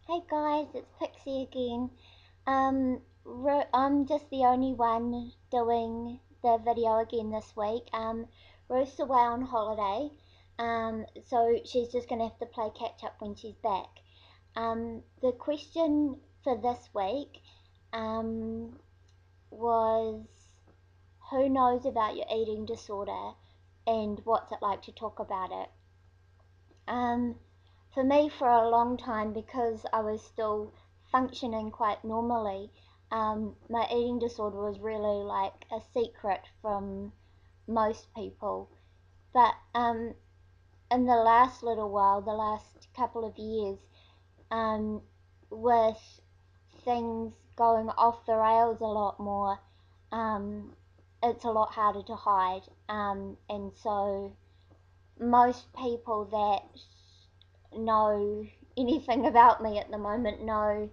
Hey guys, it's Pixie again. I'm just the only one doing the video again this week. Ruth's away on holiday, so she's just gonna have to play catch up when she's back. The question for this week, was who knows about your eating disorder and what's it like to talk about it? For me, for a long time, because I was still functioning quite normally, my eating disorder was really like a secret from most people. But in the last little while, the last couple of years, um, with things going off the rails a lot more, um, it's a lot harder to hide. And so most people that know anything about me at the moment know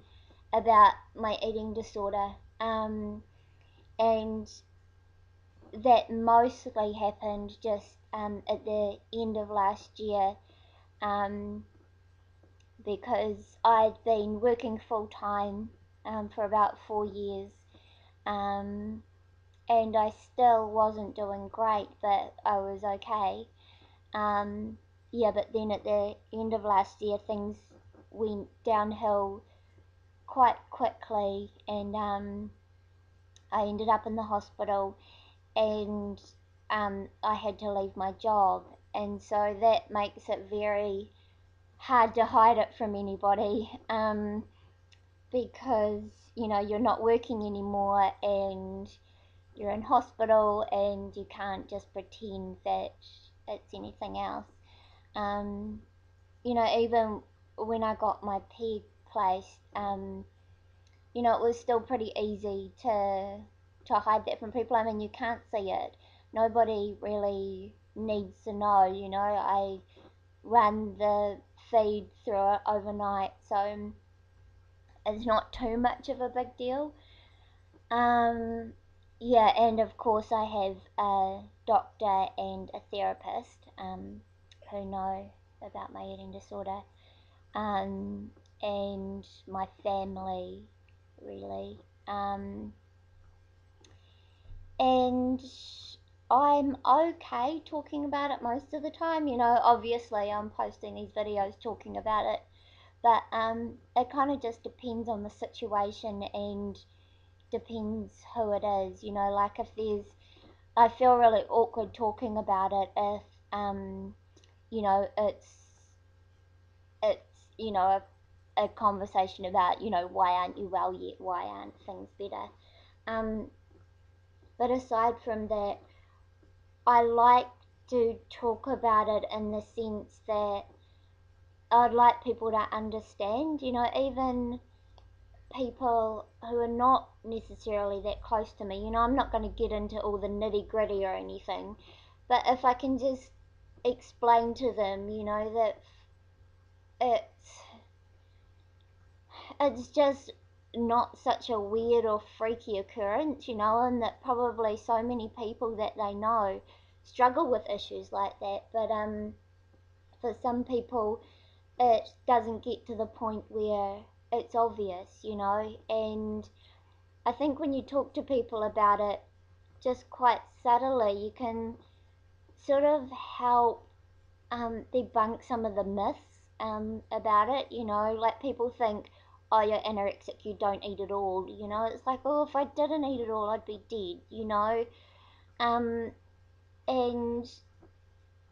about my eating disorder, and that mostly happened just at the end of last year, um, because I'd been working full time for about 4 years, um, and I still wasn't doing great, but I was okay. Um, yeah, but then at the end of last year, things went downhill quite quickly, and I ended up in the hospital, and I had to leave my job, and so that makes it very hard to hide it from anybody, because you're not working anymore, and you're in hospital, and you can't just pretend that it's anything else. Um, Even when I got my peg placed, it was still pretty easy to hide that from people. I mean, you can't see it. Nobody really needs to know. I run the feed through it overnight, so it's not too much of a big deal. Um, yeah, and of course I have a doctor and a therapist who know about my eating disorder, um, and my family, really. Um, and I'm okay talking about it most of the time. Obviously I'm posting these videos talking about it, but it kind of just depends on the situation and depends who it is. Like if I feel really awkward talking about it if it's a conversation about why aren't you well yet, why aren't things better. um but aside from that, I like to talk about it in the sense that I'd like people to understand, even people who are not necessarily that close to me. I'm not going to get into all the nitty gritty or anything, but if I can just explain to them, that it's it's just not such a weird or freaky occurrence, and that probably so many people that they know struggle with issues like that. But for some people, it doesn't get to the point where it's obvious, and I think when you talk to people about it just quite subtly, you can sort of help debunk some of the myths about it. Like people think, oh, you're anorexic, you don't eat at all. It's like, oh, if I didn't eat at all, I'd be dead. Um, and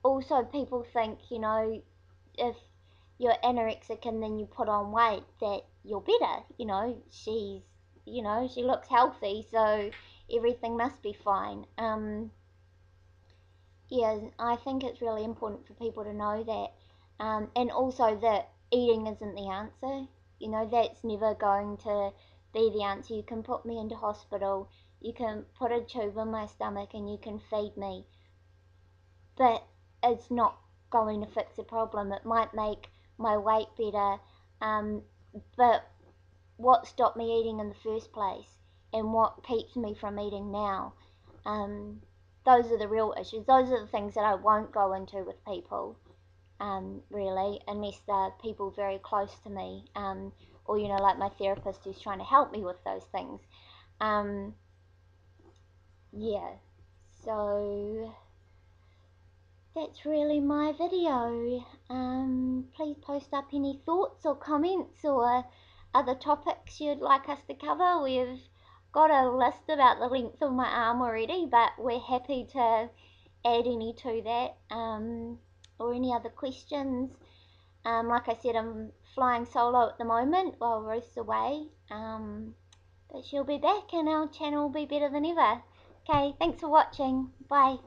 also people think, if you're anorexic and then you put on weight, that you're better. She looks healthy, so everything must be fine. Yeah, I think it's really important for people to know that. And also that eating isn't the answer. That's never going to be the answer. You can put me into hospital, you can put a tube in my stomach, and you can feed me, but it's not going to fix the problem. It might make my weight better, um, but what stopped me eating in the first place, and what keeps me from eating now? Those are the real issues. Those are the things that I won't go into with people. really, unless they're people very close to me, or like my therapist who's trying to help me with those things. Um, yeah, so that's really my video. Please post up any thoughts or comments or other topics you'd like us to cover. We've got a list about the length of my arm already, but we're happy to add any to that, or any other questions. Like I said, I'm flying solo at the moment while Ruth's away, but she'll be back and our channel will be better than ever. Okay, thanks for watching. Bye.